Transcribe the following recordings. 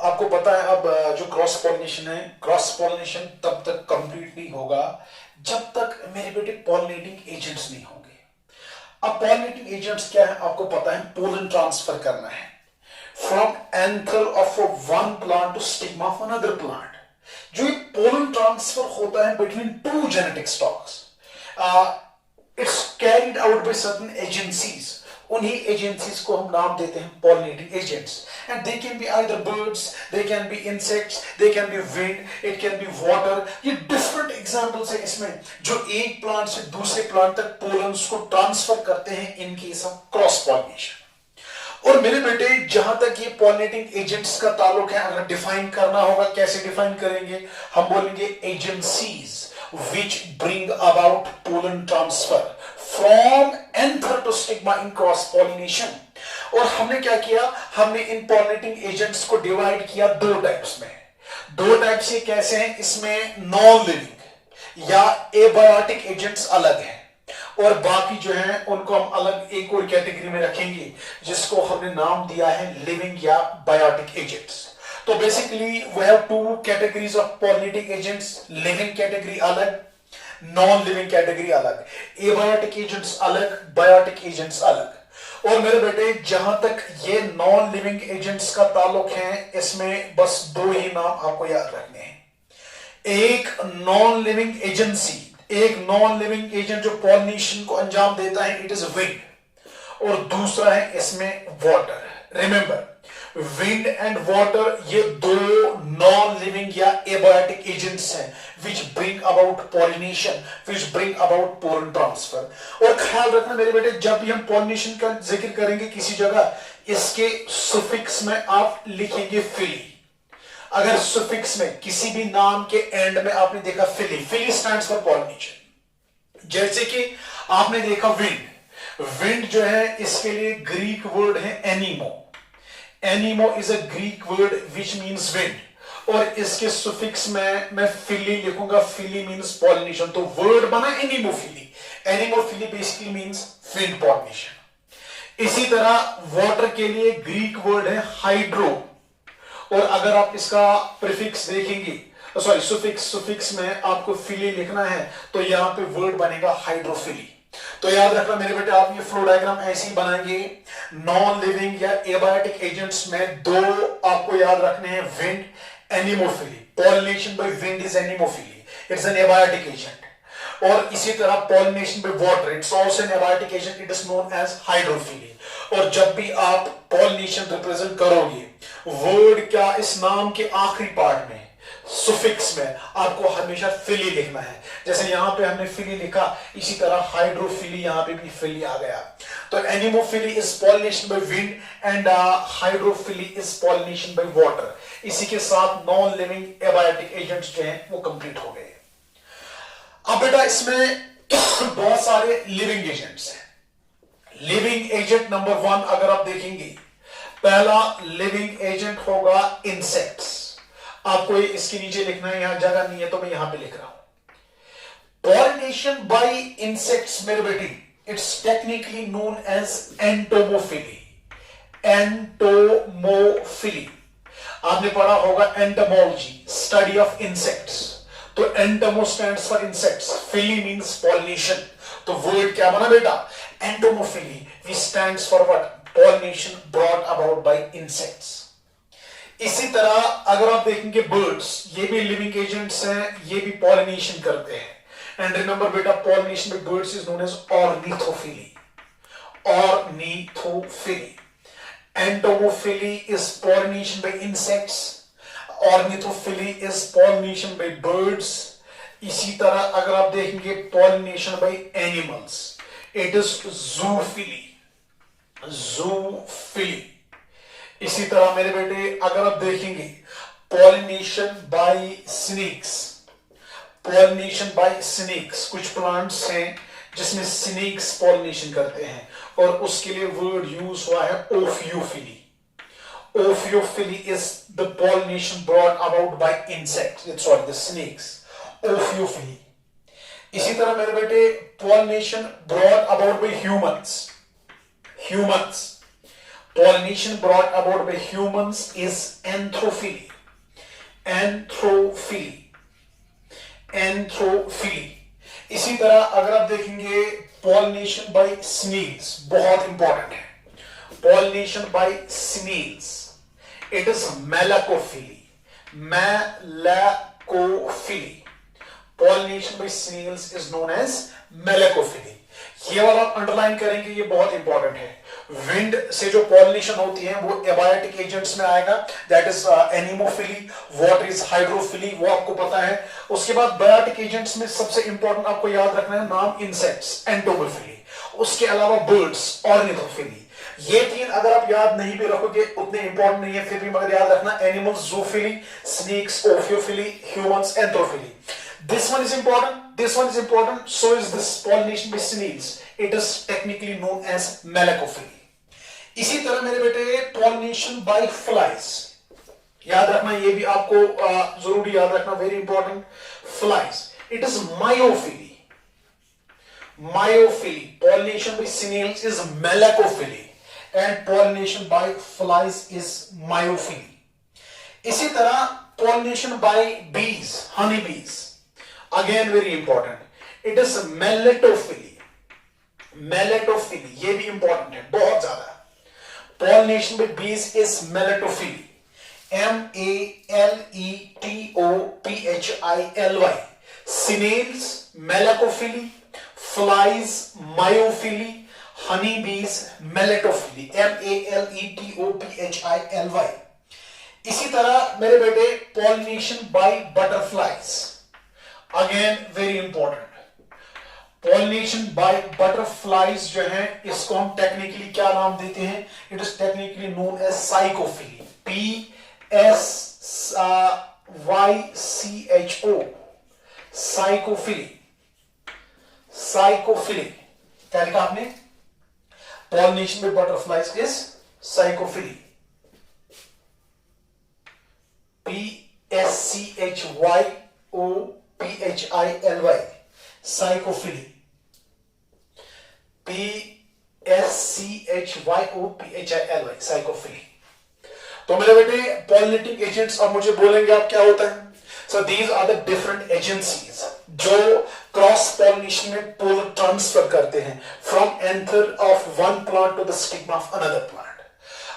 आपको पता है अब जो क्रॉस पॉलिनेशन है, क्रॉस पॉलिनेशन तब तक कंप्लीट नहीं होगा जब तक मेरे बेटे पॉलिनेटिंग एजेंट्स नहीं होंगे। अब पॉलिनेटिंग एजेंट्स क्या है आपको पता है, पोलन ट्रांसफर करना है from anther of one plant to stigma of another plant. जो ये पोलन ट्रांसफर होता है between two genetic stocks, it's carried out by certain agencies. उन्हीं एजेंसीज को हम नाम देते हैं pollinating agents, and they can be either birds, they can be insects, they can be wind, it can be water. ये different examples है इसमें जो एक प्लांट से दूसरे प्लांट तक पोलन्स को ट्रांसफर करते हैं in case of cross pollination. और मेरे बेटे जहां तक ये पॉलिनेटिंग एजेंट्स का ताल्लुक है, अगर डिफाइन करना होगा कैसे डिफाइन करेंगे, हम बोलेंगे agencies which bring about pollen transfer from anther to stigma in cross pollination। और हमने क्या किया, हमने इन पॉलिनेटिंग एजेंट्स को डिवाइड किया दो टाइप्स में। दो टाइप्स ये कैसे हैं, इसमें नॉन लिविंग या एबायोटिक एजेंट्स अलग हैं और बाकी जो है उनको हम अलग एक और कैटेगरी में रखेंगे जिसको हमने नाम दिया है लिविंग या बायोटिक एजेंट्स। तो basically we have two categories of pollinating agents, living category अलग, नॉन लिविंग कैटेगरी अलग, एबायोटिक एजेंट्स अलग, बायोटिक एजेंट्स अलग। और मेरे बेटे जहां तक ये नॉन लिविंग एजेंट्स का ताल्लुक है, इसमें बस दो ही नाम आपको याद रखने हैं। एक नॉन लिविंग एजेंसी, एक नॉन लिविंग एजेंट जो पॉलिनेशन को अंजाम देता है, इट इज विंड, और दूसरा है इसमें water. Remember, wind and water ये दो नॉन लिविंग या एबायोटिक एजेंट्स हैं which bring about pollination, which bring about pollen transfer। और ख्याल रखना मेरे बेटे, जब भी हम पॉलिनेशन का जिक्र करेंगे किसी जगह, इसके सुफिक्स में आप लिखेंगे फिली। अगर सुफिक्स में किसी भी नाम के एंड में आपने देखा फिली, फिली स्टैंड्स फॉर पॉलिनेशन। जैसे कि आपने देखा विंड, विंड जो है इसके लिए ग्रीक वर्ड है anemo. Anemo is a Greek word which means wind, और इसके सुफिक्स में मैं फिली लिखूंगा, फिली मीन्स पॉलिनेशन, तो वर्ड बना anemophily. Anemophily basically means wind pollination. इसी तरह वाटर के लिए ग्रीक वर्ड है हाइड्रो, और अगर आप इसका प्रीफिक्स देखेंगे, सॉरी सुफिक्स में आपको फिली लिखना है तो यहां पे वर्ड बनेगा हाइड्रोफिली। तो याद रखना मेरे बेटे, आप ये फ्लो डायग्राम ऐसे ही बनाएंगे। नॉन लिविंग या एबायोटिक एजेंट्स में दो आपको याद रखने हैं, wind, anemophily. Pollination by wind is anemophily, it's an abiotic agent. और इसी तरह pollination by water, it's also an abiotic agent, it is known as hydrophily. और जब भी आप पॉलिनेशन रिप्रेजेंट करोगे, वर्ड क्या इस नाम के आखिरी पार्ट में सुफिक्स में आपको हमेशा फिली लिखना है। जैसे यहां पे हमने फिली लिखा, इसी तरह हाइड्रोफिली यहां पे भी फिली आ गया। तो anemophily is pollination by wind and hydrophily is pollination by water. इसी के साथ नॉन लिविंग एबायोटिक एजेंट्स जो हैं वो कंप्लीट हो गए। अब बेटा इसमें बहुत सारे लिविंग एजेंट्स हैं। लिविंग एजेंट नंबर 1 अगर आप देखेंगे, पहला लिविंग एजेंट होगा इंसेक्ट्स। आपको इसके नीचे लिखना है, यहां जगह नहीं है तो मैं यहां पे लिख रहा हूं। पॉलिनेशन बाय इंसेक्ट्स मेरे बेटी, it's technically known as entomophily. Entomophily आपने पढ़ा होगा, एंटोमोलॉजी, स्टडी ऑफ इंसेक्ट्स। तो entomo stands for insects, phily means pollination. तो वर्ड क्या बना बेटा, entomophily, which stands for what, pollination brought about by insects. इसी तरह अगर आप देखेंगे बर्ड्स, ये भी लिविंग एजेंट्स हैं, ये भी पॉलिनेशन करते हैं। एंड रिमेंबर बेटा, पॉलिनेशन में birds is known as ornithophily. Ornithophily. Entomophily is pollination by insects, ornithophily is pollination by birds. इसी तरह अगर आप देखेंगे pollination by animals, it is zoophily. Zoophily. इसी तरह मेरे बेटे अगर आप देखेंगे pollination by snakes, pollination by snakes, कुछ प्लांट्स हैं जिसमें स्नेक्स पॉलिनेशन करते हैं और उसके लिए वर्ड यूज हुआ है ophiophily. Ophiophily is the pollination brought about by insects, sorry the snakes, ophiophily. इसी तरह मेरे बेटे pollination brought about by humans, humans. pollination brought about by humans is anthropophagy. Anthrophily. इसी तरह अगर आप देखेंगे पॉलिनेशन बाय स्नेल्स, बहुत इंपॉर्टेंट है, pollination by snails it is malacophily. Pollination by snails is known as malacophily. ये वाला underline करेंगे, ये बहुत इंपॉर्टेंट है। विंड से जो पॉलिनेशन होती है वो एबायोटिक एजेंट्स में आएगा, that is anemophily. What is hydrophily वो आपको पता है। उसके बाद बायोटिक एजेंट्स में सबसे इंपॉर्टेंट आपको याद रखना है नाम, इंसेक्ट्स, एंटोमोफिली। उसके अलावा बर्ड्स, ऑर्निथोफिली। ये तीन अगर आप याद नहीं भी रखोगे उतने इंपॉर्टेंट नहीं है, फिर भी मगर याद रखना, animals zoophily, snakes ophiophily, humans anthrophily. This one is important. This one is important. So is this pollination by snails. It is technically known as malacophily. इसी तरह मेरे बेटे pollination by flies. याद रखना, ये भी आपको जरूरी याद रखना, very important. Flies. It is myophily. Myophily. Pollination by snails is malacophily, and pollination by flies is myophily. इसी तरह pollination by bees, honey bees. Again very important, it is melatophily. Melatophily ये भी important है बहुत ज्यादा। Pollination by bees is melatophily. MELETOPHILY. Snails malacophily, flies myophily, honeybees melatophily. MELETOPHILY. इसी तरह मेरे बेटे pollination by butterflies. Again very important, pollination by butterflies जो है इसको हम टेक्निकली क्या नाम देते हैं? It is technically known as psychophily. PSYCHO, psychophily. Psychophily क्या लिखा आपने? Pollination by butterflies is psychophily. PSCHYOPHILY, psychophily. PSCHYOPHILY, psychophily. तो मेरे बेटे पॉलिनेटिंग एजेंट्स अब मुझे बोलेंगे आप क्या होता है? So these are the different agencies जो क्रॉस पॉलिनेशन में पोलर ट्रांसफर करते हैं from anther of one plant to the stigma of another plant.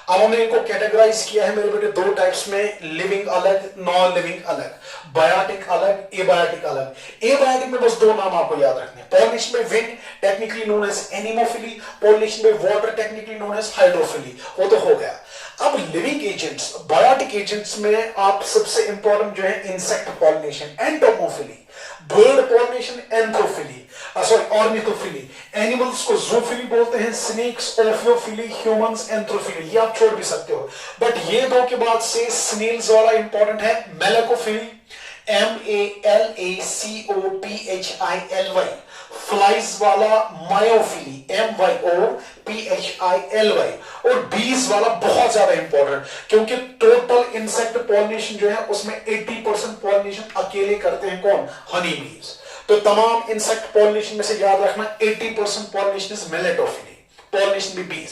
अब हमने इनको कैटेगराइज किया है मेरे बेटे दो टाइप्स में, लिविंग अलग, नॉन लिविंग अलग, बायोटिक अलग, एबायोटिक अलग। एबायोटिक में बस दो नाम आपको याद रखने हैं, पॉलिनेशन में wind technically known as anemophily, pollination में water technically known as hydrophily. वो तो हो गया। अब लिविंग एजेंट्स, बायोटिक एजेंट्स में आप सबसे इंपॉर्टेंट जो है insect pollination, entomophily, bird pollination, anthrophily, sorry ornithophily. Animals को जूफिली बोलते हैं, स्नेक्स ओफियोफिली, ह्यूमंस एंथ्रोफिली। ये आप छोड़ भी सकते हो, बट ये दो के बाद से स्नेल्स वाला इंपॉर्टेंट है, मेलाकोफिली, MALACOPHILY, फ्लाइज वाला मायोफिली, MYOPHILY, और बीज वाला बहुत ज्यादा इंपॉर्टेंट, क्योंकि टोटल इंसेक्ट पॉलिनेशन जो है उसमें 80% पॉलिनेशन अकेले करते हैं कौन? हनी बीज। तो तमाम इंसेक्ट पॉलिनेशन में से याद रखना 80% पॉलिनेशन इज मेलेटोफिली, पॉलिनेशन भी बीज।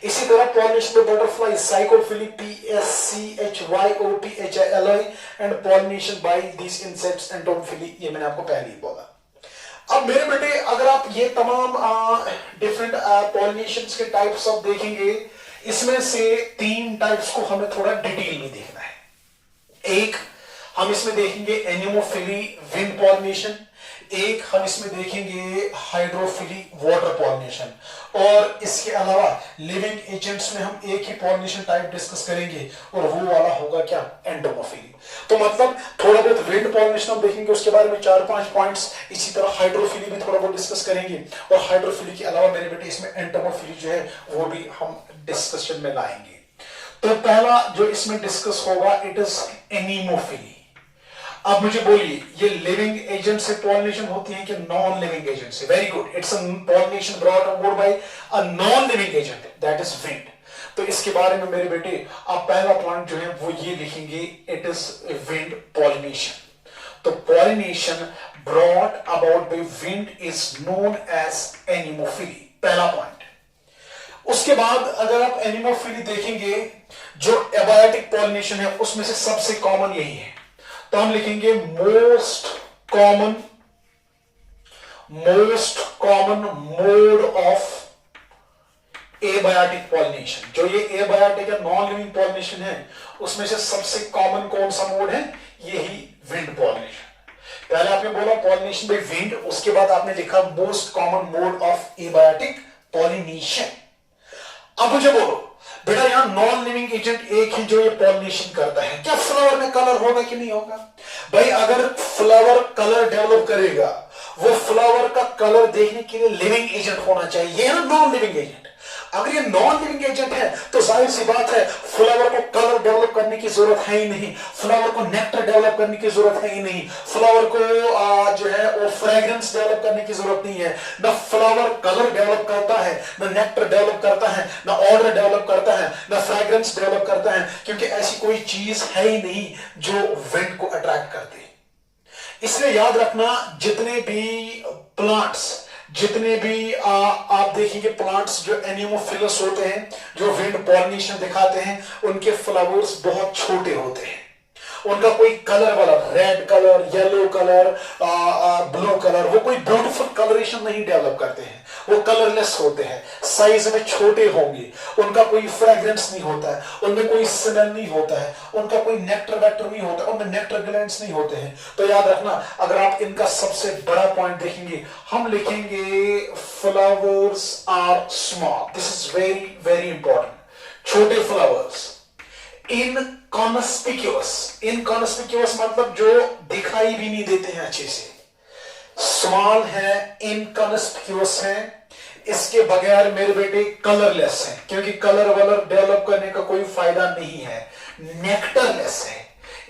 इसी तरह पॉलिनेशन में butterfly, psychophily, PSCHYOPHILY, and pollination by these insects, entomophily. ये मैंने आपको पहले ही बोला। अब मेरे बेटे अगर आप ये तमाम डिफरेंट पॉलिनेशंस के टाइप्स आप देखेंगे, इसमें से 3 टाइप्स को हमें थोड़ा डिटेल में देखना है। एक हम इसमें देखेंगे एनिमोफिली, विंड पॉलिनेशन। एक हम इसमें देखेंगे हाइड्रोफिली, वाटर पॉलिनेशन। और इसके अलावा लिविंग एजेंट्स में हम एक ही पॉलिनेशन टाइप डिस्कस करेंगे और वो वाला होगा क्या? एंटोमोफिली। तो मतलब थोड़ा बहुत विंड पॉलिनेशन हम देखेंगे, उसके बारे में 4-5 पॉइंट्स। इसी तरह हाइड्रोफिली भी थोड़ा बहुत डिस्कस करेंगे, और हाइड्रोफिली के अलावा मेरे बेटे इसमें एंटोमोफिली जो है वो भी हम डिस्कशन में लाएंगे। तो पहला जो इसमें डिस्कस होगा इट इज एनिमोफिली। अब मुझे बोलिए, ये लिविंग एजेंट से पॉलिनेशन होती है कि नॉन लिविंग एजेंट से? Very good, it's a pollination brought about bye a non living agent, that is wind. तो इसके बारे में मेरे बेटे आप पहला पॉइंट जो है वो ये लिखेंगे, इट इज विंड पॉलिनेशन। तो pollination brought about by wind is known as anemophily, पहला पॉइंट। उसके बाद अगर आप एनिमोफिली देखेंगे, जो एबायोटिक पॉलिनेशन है उसमें से सबसे कॉमन यही है, तो हम लिखेंगे most common mode of abiotic pollination. जो ये एबायोटिक या नॉन लिविंग पॉलिनेशन है उसमें से सबसे कॉमन कौन सा मोड है? यही विंड पॉलिनेशन। पहले आपने बोला पॉलिनेशन बाय विंड, उसके बाद आपने लिखा most common mode of abiotic pollination. अब मुझे बोलो बेटा, यहां नॉन लिविंग एजेंट एक है जो ये पॉलिनेशन करता है, क्या फ्लावर में कलर होगा कि नहीं होगा? भाई अगर फ्लावर कलर डेवलप करेगा, वो फ्लावर का कलर देखने के लिए लिविंग एजेंट होना चाहिए, ये है ना नॉन लिविंग एजेंट। अगर ये नॉन लिविंग एजेंट है तो जाहिर सी बात है फ्लावर को कलर डेवलप करने की जरूरत है ही नहीं, फ्लावर को नेक्टर डेवलप करने की जरूरत है ही नहीं, फ्लावर को जो है वो फ्रेग्रेंस डेवलप करने की जरूरत नहीं है। ना फ्लावर कलर डेवलप करता है, ना नेक्टर डेवलप करता है, ना ऑर्डर डेवलप करता है, ना फ्रेग्रेंस डेवलप करता है, क्योंकि ऐसी कोई चीज है ही नहीं जो विंड को अट्रैक्ट करती। इसलिए याद रखना, जितने भी प्लांट्स, जितने भी आप देखेंगे प्लांट्स जो एनिमोफिलस होते हैं, जो विंड पॉलिनेशन दिखाते हैं, उनके फ्लावर्स बहुत छोटे होते हैं। उनका कोई कलर वाला red colour, yellow colour, blue colour, वो कोई ब्यूटीफुल कलरेशन नहीं डेवलप करते हैं, वो कलरलेस होते हैं, साइज में छोटे होंगे, उनका कोई फ्रेग्रेंस नहीं होता है, उनमें कोई स्मेल नहीं होता है, उनका कोई नेक्टर वेक्टर नहीं होता, उनमें नेक्टर ग्लैंड्स नहीं होते हैं। तो याद रखना, अगर आप इनका सबसे बड़ा पॉइंट देखेंगे, हम लिखेंगे flowers are small. This is very very important. छोटे फ्लावर्स, इनकॉन्स्पिक्यूअस मतलब जो दिखाई भी नहीं देते हैं अच्छे से। स्मॉल है, इनकॉन्स्पिक्यूअस है, इसके बगैर मेरे बेटे कलरलेस है, क्योंकि कलर वलर डेवलप करने का कोई फायदा नहीं है। नेक्टरलेस है,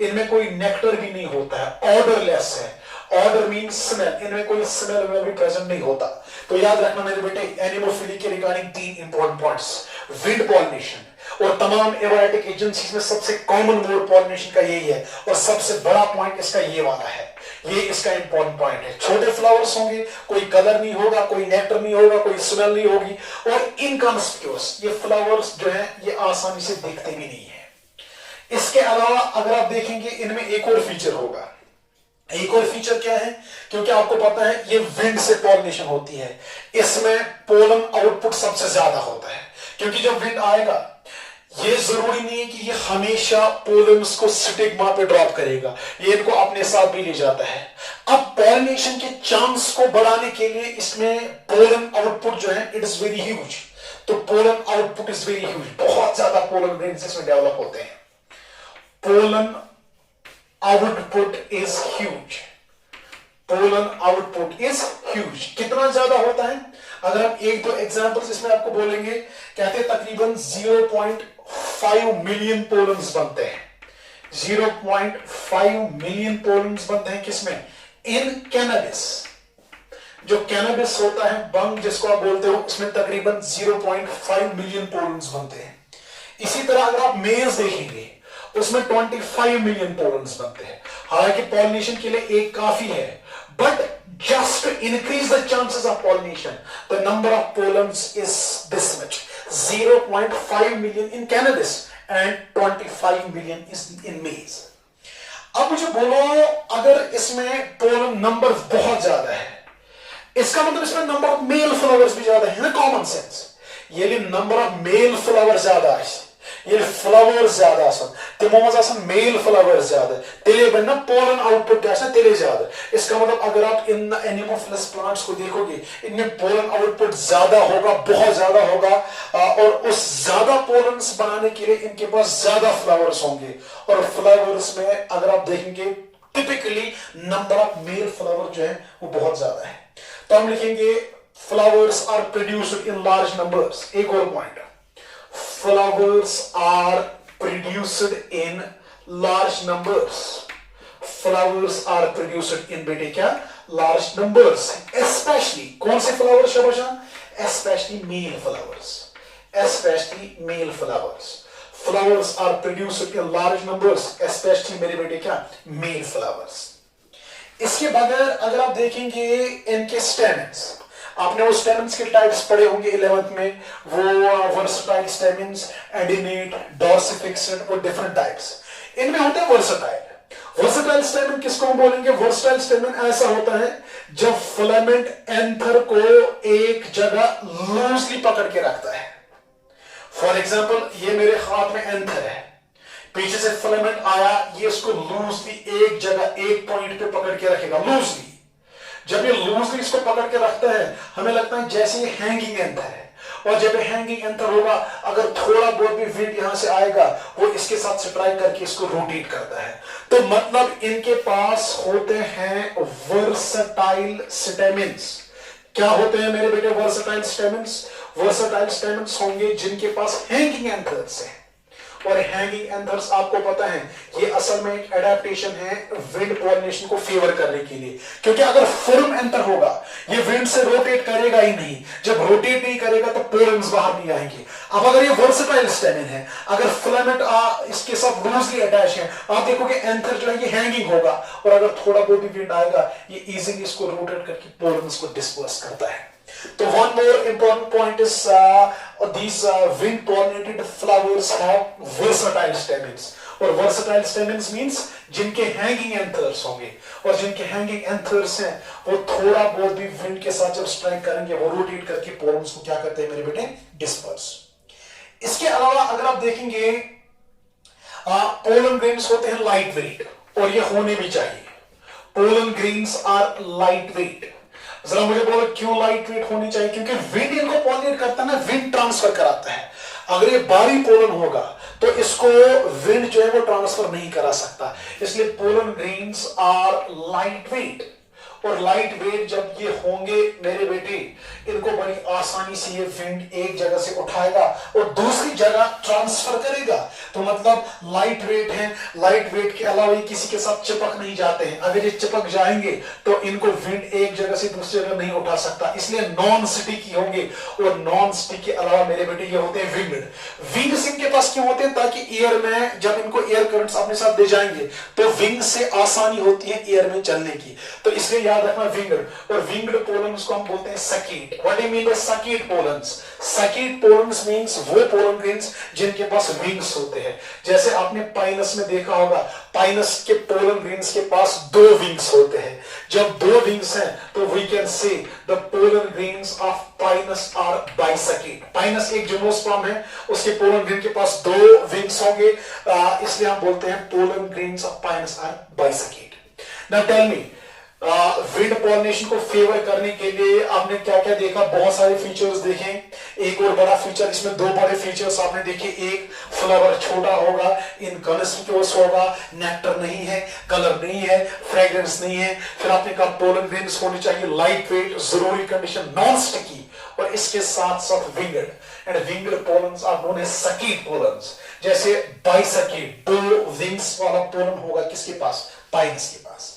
इनमें कोई नेक्टर भी नहीं होता है। ऑर्डरलेस है, ऑर्डर मीन स्मेल, इनमें कोई स्मेल भी प्रेजेंट नहीं होता। तो याद रखना मेरे बेटे, एनिमोफिली के regarding 3 important points. Wind pollination और तमाम एबायोटिक एजेंसीज में सबसे कॉमन मोड पॉलिनेशन का यही है, और सबसे बड़ा पॉइंट इसका ये वाला है, ये इसका इंपॉर्टेंट पॉइंट है। छोटे फ्लावर्स होंगे, कोई कलर नहीं होगा, कोई नेक्टर नहीं होगा, कोई स्मेल नहीं होगी, और इनकॉन्स्पिक्यूअस, ये फ्लावर्स जो है ये आसानी से दिखते भी नहीं है। इसके अलावा अगर आप देखेंगे, इनमें एक और फीचर होगा। एक और फीचर क्या है? क्योंकि आपको पता है ये विंड से पॉलिनेशन होती है, इसमें पोलन आउटपुट सबसे ज्यादा होता है, क्योंकि जब विंड आएगा, ये जरूरी नहीं है कि ये हमेशा पोलन्स को स्टिग्मा पे ड्रॉप करेगा, ये इनको अपने साथ भी ले जाता है। अब पॉलिनेशन के चांस को बढ़ाने के लिए इसमें पोलन आउटपुट जो है इट इज वेरी ह्यूज। तो pollen output is very huge, बहुत ज्यादा पोलन ग्रेन्स इसमें डेवलप होते हैं। Pollen output is huge, pollen output is huge. कितना ज्यादा होता है? अगर हम एक दो एग्जांपल्स इसमें आपको बोलेंगे, कहते हैं तकरीबन 0.5 मिलियन पोलन्स बनते हैं। 0.5 मिलियन पोलन्स बनते हैं किसमें? इन कैनबिस। जो कैनबिस होता है, बंग जिसको आप बोलते हो, उसमें तकरीबन 0.5 मिलियन पोलन्स बनते हैं। इसी तरह अगर आप मेज देखेंगे, उसमें 25 मिलियन पोलन्स बनते हैं। हालांकि पॉलिनेशन के लिए एक काफी है, but just to increase the chances of pollination, the number of pollens is this much: 0.5 million in cannabis and 25 million is in maize. अब मुझे बोलो, अगर इसमें पोलन नंबर बहुत ज्यादा है, इसका मतलब इसमें नंबर ऑफ मेल फ्लावर्स भी ज्यादा है ना, कॉमन सेंस। ये नंबर ऑफ मेल फ्लावर ज्यादा है, ये फ्लावर ज्यादा तिमो मज मेल फ्लावर ज्यादा, तेले बनना पोलन आउटपुट तेले ज्यादा। इसका मतलब अगर आप इन एनिमोफिलस प्लांट्स को देखोगे, इनमें पोलन आउटपुट ज्यादा होगा, बहुत ज्यादा होगा, और उस ज्यादा पोलन्स बनाने के लिए इनके पास ज्यादा फ्लावर्स होंगे। और फ्लावर्स में अगर आप देखेंगे, typically number of male flower जो है वो बहुत ज्यादा है। तो हम लिखेंगे flowers are produced in large numbers. एक और point, flowers are produced in large numbers. Flowers are produced in बेटे क्या? Large numbers. Especially कौन से flowers शाबाशा? Especially male flowers. Especially male flowers. Flowers are produced in large numbers. Especially मेरे बेटे क्या? Male flowers. इसके बगैर अगर आप देखेंगे इनके stamens, आपने वो स्टेमिन्स के टाइप्स पढ़े होंगे 11th में, वो वर्सटाइल स्टेमिन्स, एडिनेट, डॉर्सिफिक्सेंट और डिफरेंट टाइप्स। इनमें होते हैं वर्सटाइल। वर्सटाइल स्टेमिन किसको हम बोलेंगे? वर्सटाइल स्टेमिन ऐसा होता है जब फिलामेंट एंथर को एक जगह लूजली पकड़ के रखता है। फॉर एग्जाम्पल, ये मेरे हाथ में एंथर है, पीछे से फिलामेंट आया, ये इसको लूजली एक जगह एक पॉइंट पे पकड़ के रखेगा लूजली। जब ये लूजली इसको पकड़ के रखता है, हमें लगता है जैसे ये हैंगिंग एंथर है, और जब हैंगिंग एंथर होगा, अगर थोड़ा बहुत भी विंड यहां से आएगा, वो इसके साथ स्ट्राइक करके इसको रोटेट करता है। तो मतलब इनके पास होते हैं वर्सटाइल स्टेमिन्स। क्या होते हैं मेरे बेटे वर्सटाइल स्टेमिन्स? वर्सटाइल स्टेमिन्स होंगे जिनके पास हैंगिंग एंथर्स है। और हैंगिंग एंथर्स आपको पता है ये असल में एक एडेप्टेशन है विंड पॉलिनेशन को फेवर करने के लिए, क्योंकि अगर फर्म एंथर होगा ये विंड से रोटेट करेगा ही नहीं। जब रोटेट नहीं करेगा तो पोलन्स बाहर नहीं आएंगे। अब अगर ये वर्सटाइल स्टेमिन है, अगर फिलामेंट इसके साथ लूजली अटैच है, आप देखोगे एंथर जो है ये हैंगिंग होगा, और अगर थोड़ा बहुत भी विंड आएगा ये इजीली इसको रोटेट करके पोलन्स को डिस्पर्स करता है। So one more important point is these wind pollinated flowers have versatile stamens, और versatile stamens means जिनके hanging anthers होंगे, और जिनके hanging anthers हैं वो थोड़ा बहुत भी wind के साथ जब स्ट्राइक करेंगे वो रोटेट करके पोलन्स को क्या करते हैं मेरे बेटे? डिस्पर्स। इसके अलावा अगर आप देखेंगे पोलन ग्रेन्स होते हैं लाइट वेट, और ये होने भी चाहिए। Pollen grains are light weight. जरा मुझे बोलो क्यों लाइट वेट होनी चाहिए? क्योंकि विंड इनको पॉलिनेट करता है ना, विंड ट्रांसफर कराता है। अगर ये भारी पोलन होगा तो इसको विंड जो है वो ट्रांसफर नहीं करा सकता, इसलिए pollen grains are light weight. और लाइट वेट जब ये होंगे मेरे बेटे, इनको बड़ी आसानी से ये विंड एक जगह से उठाएगा और दूसरी जगह ट्रांसफर करेगा। तो मतलब लाइट वेट है। लाइट वेट के अलावा ये किसी के साथ चिपक नहीं जाते हैं। अगर ये चिपक जाएंगे तो इनको विंड एक जगह से दूसरी जगह नहीं उठा सकता, इसलिए नॉन स्टिकी होंगे। और नॉन स्टिक के अलावा मेरे बेटे ये होते हैं विंग्ड। विंग्स इनके पास क्यों होते हैं? ताकि एयर में जब इनको एयर करंट्स अपने साथ दे जाएंगे तो विंग से आसानी होती है एयर में चलने की। तो इसलिए याद रखना विंग्ड। और विंग्ड पोलन्स को हम बोलते हैं Sakit. What do you mean by Sakit pollens? Sakit pollens means वो पोलन ग्रेन्स जिनके पास विंग्स होते हैं। जैसे आपने पाइनस में देखा होगा, पाइनस के पोलन ग्रेन्स के पास दो विंग्स होते हैं। जब दो विंग्स हैं तो we can say the pollen grains of Pinus are bisaccate. Pinus एक जिम्नोस्पर्म है, उसके पोलन ग्रेन के पास दो विंग्स होंगे, इसलिए हम बोलते हैं pollen grains of Pinus are bisaccate. Now tell me, wind pollination को फेवर करने के लिए आपने क्या क्या देखा? बहुत सारे फीचर्स देखे। एक और बड़ा फीचर, इसमें दो बड़े फीचर्स आपने देखे। एक, फ्लावर छोटा होगा, इनकॉन्स्पिक्यूअस होगा, नेक्टर नहीं है, कलर नहीं है, फ्रेग्रेंस नहीं है। फिर आपने कहा पोलन ग्रेन्स होनी चाहिए लाइट वेट, जरूरी कंडीशन नॉन स्टिकी, और इसके साथ साथ winged. And winged pollens are known as saccate pollens. जैसे बाइसकीट, दो विंग्स वाला पोलन होगा किसके पास? पाइनस के पास।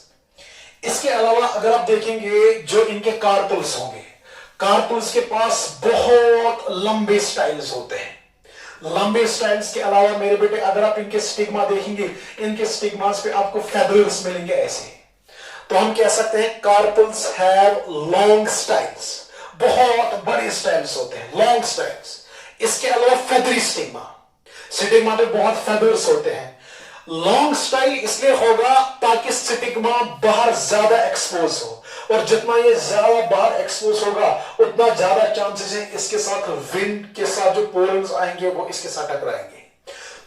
इसके अलावा अगर आप देखेंगे जो इनके कार्पल्स होंगे, कार्पल्स के पास बहुत लंबे स्टाइल्स होते हैं। लंबे स्टाइल्स के अलावा मेरे बेटे अगर आप इनके स्टिग्मा देखेंगे, इनके स्टिग्मास पे आपको फेदर्स मिलेंगे ऐसे। तो हम कह सकते हैं कार्पल्स हैव लॉन्ग स्टाइल्स, बहुत बड़े स्टाइल्स होते हैं, लॉन्ग स्टाइल्स। इसके अलावा फेदरी स्टिग्मा, स्टिग्मा पे बहुत फेदर्स होते हैं। लॉन्ग स्टाइल इसलिए होगा ताकि स्टिग्मा बाहर ज्यादा एक्सपोज हो, और जितना ये ज्यादा बाहर एक्सपोज होगा उतना ज्यादा चांसेस है इसके साथ विंड के साथ जो पोलन्स आएंगे वो इसके साथ टकराएंगे।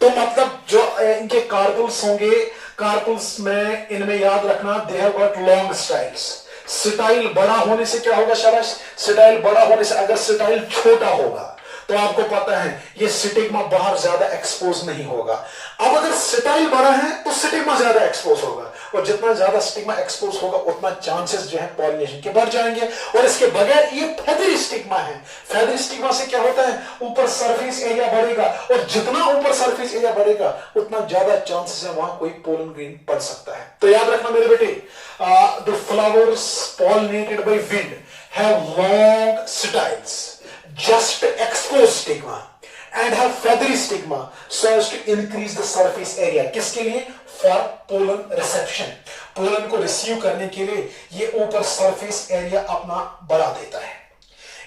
तो मतलब जो इनके कार्पल्स होंगे, कार्पल्स में इनमें याद रखना they have got long styles. Style बड़ा होने से क्या होगा? शाबाश, स्टाइल बड़ा होने से, अगर स्टाइल छोटा होगा तो आपको पता है ये स्टिग्मा बाहर ज्यादा एक्सपोज नहीं होगा। अब अगर स्टाइल बड़ा है तो स्टिग्मा ज्यादा एक्सपोज होगा, और जितना ज्यादा स्टिग्मा एक्सपोज होगा उतना चांसेस जो है पॉलिनेशन के बढ़ जाएंगे। और इसके बगैर ये फेदरी स्टिग्मा है। फेदरी स्टिग्मा से क्या होता है? ऊपर सरफेस एरिया बढ़ेगा, और जितना ऊपर सरफेस एरिया बढ़ेगा उतना ज्यादा चांसेस है वहां कोई पोलन ग्रेन पड़ सकता है। तो याद रखना मेरे बेटे, the flowers pollinated by wind have long styles, just expose stigma and have feathery stigma so as to increase the surface area. किसके लिए? For pollen reception. पोलन को रिसीव करने के लिए ये ऊपर सरफेस एरिया अपना बढ़ा देता है।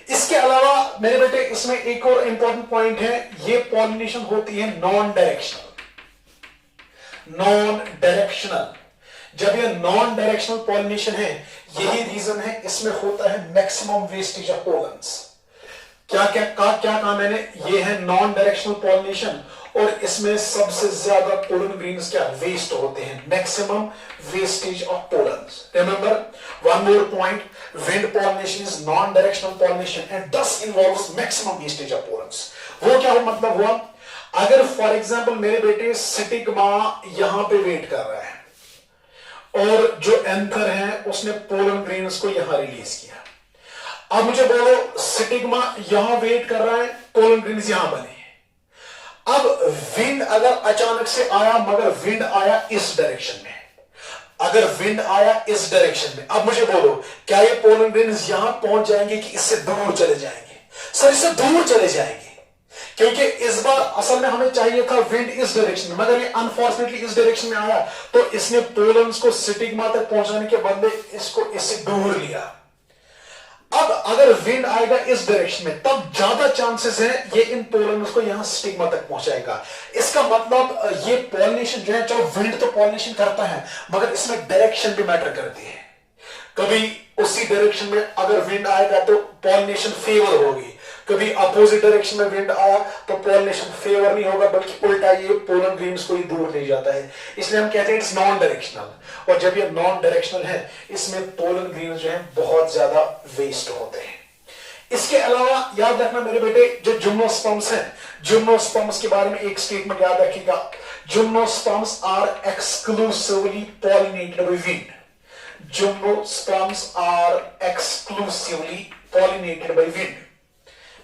इसके अलावा मेरे बेटे इसमें एक और इंपॉर्टेंट पॉइंट है, ये पॉलिनेशन होती है नॉन डायरेक्शनल। नॉन डायरेक्शनल, जब ये नॉन डायरेक्शनल पॉलिनेशन है, यही रीजन है इसमें होता है मैक्सिमम वेस्टेज ऑफ पोलन्स। क्या कहा मैंने, ये है नॉन डायरेक्शनल पॉलिनेशन और इसमें सबसे ज्यादा पोलन ग्रेन्स क्या वेस्ट होते हैं, maximum wastage of pollens. Remember one more point, wind pollination is non directional pollination and thus involves maximum wastage of pollens. वो क्या मतलब हुआ, अगर फॉर एग्जांपल मेरे बेटे सिटिग्मा यहां पे वेट कर रहा है और जो एंथर है उसने पोलन ग्रेन्स को यहां रिलीज किया, अब मुझे बोलो सिटिग्मा यहां वेट कर रहा है, पोलन ग्रेन्स यहां बने। अब विंड अगर अचानक से आया, मगर विंड आया इस डायरेक्शन में, अगर विंड आया इस डायरेक्शन में, अब मुझे बोलो क्या ये पोलन ग्रेन्स यहां पहुंच जाएंगे कि इससे दूर चले जाएंगे? सर इससे दूर चले जाएंगे, क्योंकि इस बार असल में हमें चाहिए था विंड इस डायरेक्शन में, मगर ये अनफॉर्चुनेटली इस डायरेक्शन में आया, तो इसने पोलन्स को सिटिग्मा तक पहुंचाने के बदले इसको इससे दूर लिया। अब अगर विंड आएगा इस डायरेक्शन में, तब ज्यादा चांसेस है ये इन पोलन्स को यहां स्टिग्मा तक पहुंचाएगा। इसका मतलब ये पॉलिनेशन जो है, चलो विंड तो पॉलिनेशन करता है, मगर इसमें डायरेक्शन भी मैटर करती है। कभी उसी डायरेक्शन में अगर विंड आएगा तो पॉलिनेशन फेवर होगी, कभी अपोजिट डायरेक्शन में विंड आया तो पॉलिनेशन फेवर नहीं होगा, बल्कि उल्टा ये पोलन ग्रेन्स को ही दूर ले जाता है। इसलिए हम कहते हैं इट्स नॉन डायरेक्शनल, और जब ये नॉन डायरेक्शनल है इसमें पोलन ग्रेन्स जो है बहुत ज्यादा वेस्ट होते हैं। इसके अलावा याद रखना मेरे बेटे, जो जिम्नोस्पर्म्स हैं, जिम्नोस्पर्म्स के बारे में एक स्टेटमेंट याद रखिएगा, gymnosperms are exclusively pollinated by wind. Gymnosperms are exclusively pollinated by wind.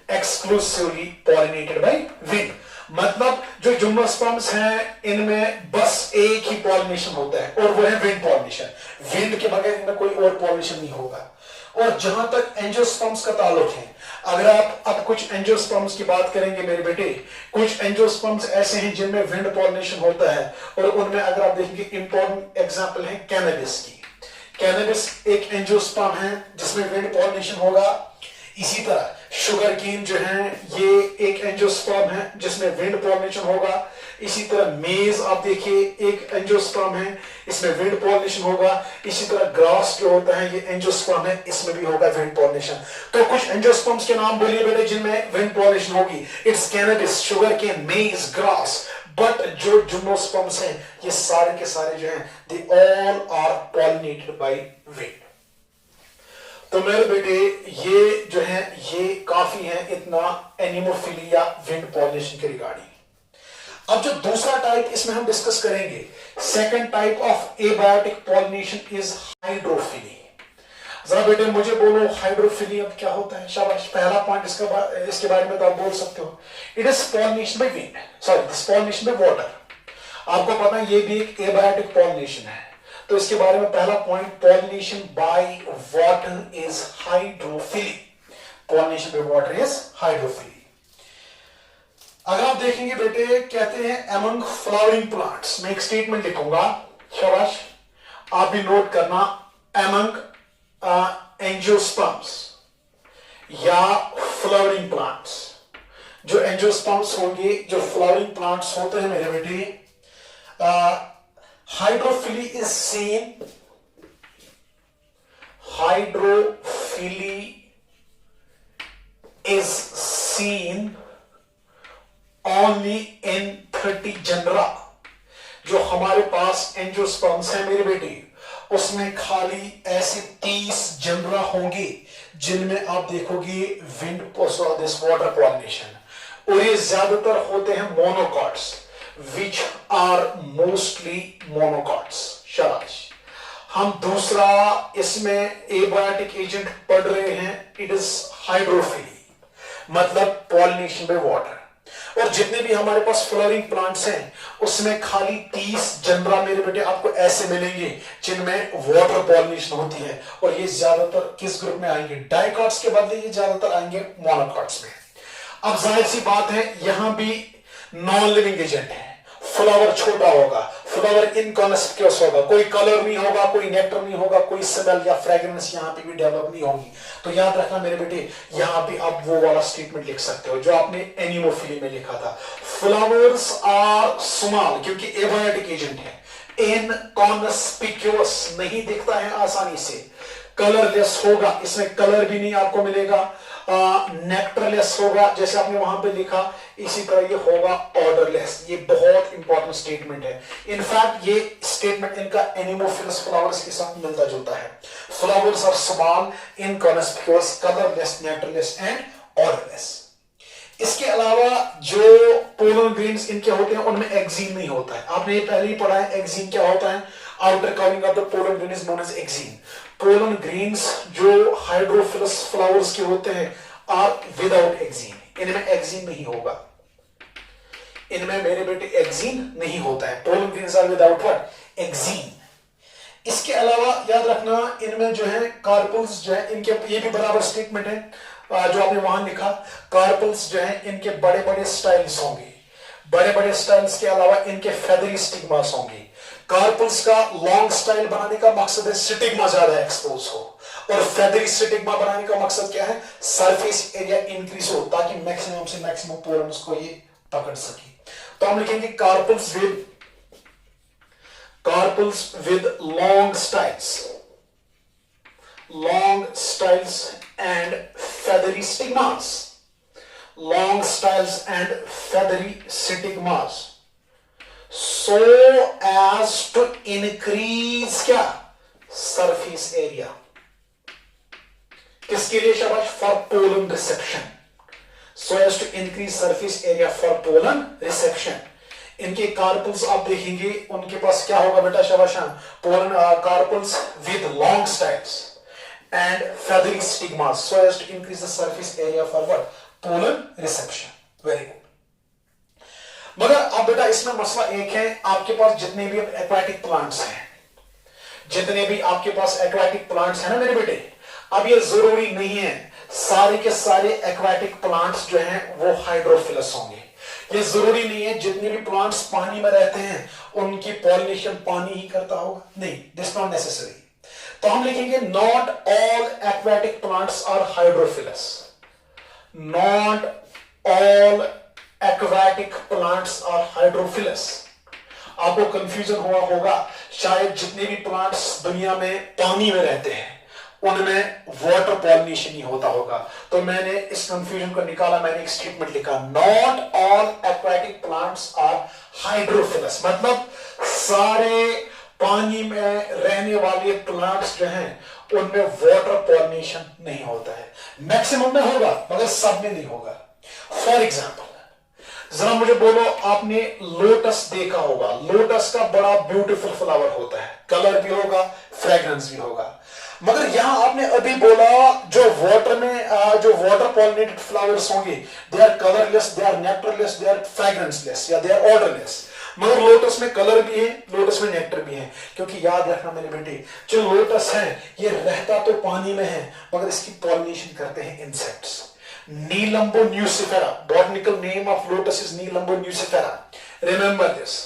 Exclusively pollinated by wind. मतलब जो जिम्नोस्पर्म्स हैं इनमें बस एक ही पॉलिनेशन होता है और वो है विंड पॉलिनेशन। विंड के बगैर इनमें कोई और पॉलिनेशन नहीं होगा। और जहां तक एंजियोस्पर्म्स का ताल्लुक है, अगर आप अब कुछ एंजियोस्पर्म्स की बात करेंगे मेरे बेटे, कुछ एंजियोस्पर्म्स ऐसे हैं जिनमें विंड पॉलिनेशन होता है, और उनमें अगर आप देखेंगे इंपॉर्टेंट एग्जांपल है कैनबिस की। कैनबिस एक एंजियोस्पर्म है जिसमें विंड पॉलिनेशन होगा। इसी तरह शुगर केन जो है ये एक एंजियोस्पर्म है जिसमें विंड पॉलिनेशन होगा। इसी तरह मेज आप देखिए एक एंजियोस्पर्म है, इसमें विंड पॉलिनेशन होगा। इसी तरह ग्रास जो होता है ये एंजियोस्पर्म है, इसमें भी होगा विंड पॉलिनेशन। तो कुछ एंजियोस्पर्म्स के नाम बोलिए बेटे जिनमें विंड पॉलिनेशन होगी। इट्स कैनबिस, शुगर केन, मेज, ग्रास। बट जो जिम्नोस्पर्म्स हैं ये सारे के सारे जो हैं they all are pollinated by wind. तो मेरे बेटे ये जो है ये काफी है इतना एनिमोफिलिया विंड पॉलिनेशन के रिगार्डिंग। अब जो दूसरा टाइप इसमें हम डिस्कस करेंगे, second type of abiotic pollination is hydrophily. जरा बेटे मुझे बोलो हाइड्रोफिली अब क्या होता है? शाबाश, पहला पॉइंट इसके बारे में तो आप बोल सकते हो। It is pollination by wind, sorry this pollination by water. आपको पता है ये भी एक एबायोटिक पॉलिनेशन है, तो इसके बारे में पहला point, pollination by water is hydrophily. Pollination by water is hydrophily. अगर आप देखेंगे बेटे कहते हैं अमंग फ्लावरिंग प्लांट्स, मैं एक स्टेटमेंट लिखूंगा, शाबाश आप भी नोट करना, अमंग एंजियोस्पर्म्स या फ्लावरिंग प्लांट्स। जो एंजियोस्पर्म्स होंगे, जो फ्लावरिंग प्लांट्स होते हैं मेरे बेटे, hydrophily is seen, hydrophily is seen only in 30 genre. जो हमारे पास एंजियोस्पर्म्स है मेरे बेटे, उसमें खाली ऐसे 30 जनरा होंगे जिनमें आप देखोगे विंड दिस वाटर पॉलिनेशन, और ये ज्यादातर होते हैं monocots, which are mostly monocots. शाबाश। हम दूसरा इसमें एबायोटिक एजेंट पढ़ रहे हैं, इट इज हाइड्रोफिली, मतलब पॉलिनेशन बाय वाटर। और जितने भी हमारे पास फ्लावरिंग प्लांट्स हैं उसमें खाली 30 जनरा मेरे बेटे आपको ऐसे मिलेंगे जिनमें वाटर पॉलिनेशन होती है, और ये ज्यादातर किस ग्रुप में आएंगे? डाइकॉट्स के बदले ये ज्यादातर आएंगे मोनोकॉट्स में। अब जाहिर सी बात है यहां भी नॉन लिविंग एजेंट है, फ्लावर छोटा होगा, फ्लावर इनकॉन्स्पिक्यूअस होगा, कोई कलर नहीं होगा, कोई नेक्टर नहीं होगा, कोई स्मेल या फ्रेग्रेंस यहां पे भी डेवलप नहीं होगी। तो याद रखना मेरे बेटे, यहां पे आप वो वाला स्टेटमेंट लिख सकते हो जो आपने एनिमोफिली में लिखा था, फ्लावर्स आर स्मॉल, क्योंकि एबायोटिक एजेंट है, इनकॉन्स्पिक्यूअस नहीं दिखता है आसानी से, कलरलेस होगा, इसमें कलर भी नहीं आपको मिलेगा, नेक्टरलेस होगा जैसे आपने वहां पे लिखा, इसी तरह ये होगा ऑर्डरलेस। ये बहुत इंपॉर्टेंट स्टेटमेंट है। इनफैक्ट ये स्टेटमेंट इनका एनिमोफिलस फ्लावर्स के साथ मिलता जुलता है। Flowers are small, inconspicuous, colourless, nectarless and odourless. इसके अलावा जो पोलन ग्रेन्स इनके होते हैं उनमें एक्जीन नहीं होता है। आपने ये पहले ही पढ़ा है एक्जीन क्या होता है। Outer covering of the pollen grain is known as exine. Pollen grains जो हाइड्रोफिलस फ्लावर्स के होते हैं आर विदाउट एक्जीन, इनमें एक्जीन नहीं होगा, इनमें मेरे बेटे एक्जीन नहीं होता है। Pollen grains are without what exine. इसके अलावा याद रखना इनमें जो है कार्पल्स जो है इनके, ये भी बराबर स्टेटमेंट है जो आपने वहां लिखा, कार्पल्स जो है इनके बड़े बड़े स्टाइल्स होंगे, बड़े बड़े स्टाइल्स के अलावा इनके फेदरी स्टिग्मास होंगे। कार्पल्स का लॉन्ग स्टाइल बनाने का मकसद है स्टिग्मा ज्यादा एक्सपोज हो, और फेदरी स्टिग्मा बनाने का मकसद क्या है, सरफेस एरिया इंक्रीज हो ताकि मैक्सिमम से मैक्सिमम पोलन्स को ये पकड़ सके। तो हम लिखेंगे carpels with long styles and feathery stigmas, long styles and feathery stigmas, so as to increase क्या surface area, किसके लिए शाबाश, for pollen reception, so as to increase surface area for pollen reception। इनके कार्पल्स आप देखेंगे उनके पास क्या होगा बेटा शाबाश, pollen carpels with long styles and feathery stigmas, so as to increase the surface area for what, pollen reception। very good। मगर अब बेटा इसमें मसला एक है, आपके पास जितने भी एक्वाटिक प्लांट्स हैं, जितने भी आपके पास एक्वाटिक प्लांट्स हैं ना मेरे बेटे, अब ये जरूरी नहीं है सारे के सारे एक्वाटिक प्लांट्स जो हैं वो हाइड्रोफिलस होंगे। ये जरूरी नहीं है जितने भी प्लांट्स पानी में रहते हैं उनकी पॉलिनेशन पानी ही करता होगा, नहीं, दिस नॉट नेसेसरी। तो हम लिखेंगे not all aquatic plants are hydrophilous, not all aquatic plants are hydrophilous. आपको कंफ्यूजन हुआ होगा, शायद जितने भी प्लांट्स दुनिया में पानी में रहते हैं उनमें वाटर पॉलिनेशन ही होता होगा। तो मैंने इस कंफ्यूजन को निकाला, मैंने एक स्टेटमेंट लिखा, not all aquatic plants are hydrophilous, मतलब सारे पानी में रहने वाले प्लांट्स जो हैं उनमें वाटर पॉलिनेशन नहीं होता है। मैक्सिमम में होगा मगर सब में नहीं होगा। फॉर एग्जाम्पल जरा मुझे बोलो, आपने लोटस देखा होगा, लोटस का बड़ा ब्यूटीफुल फ्लावर होता है, कलर भी होगा, फ्रेग्रेंस भी होगा, मगर यहां आपने अभी बोला जो वाटर में जो वाटर पॉलिनेटेड फ्लावर्स होंगे they are colourless, they are nectarless, they are fragranceless या दे आर ऑर्डरलेस। मगर लोटस में कलर भी है, लोटस में नेक्टर भी है, क्योंकि याद रखना मेरे बेटे, जो लोटस है ये रहता तो पानी में है मगर इसकी पॉलिनेशन करते हैं insects. Nelumbo nucifera, botanical name of lotus is Nelumbo nucifera, remember this,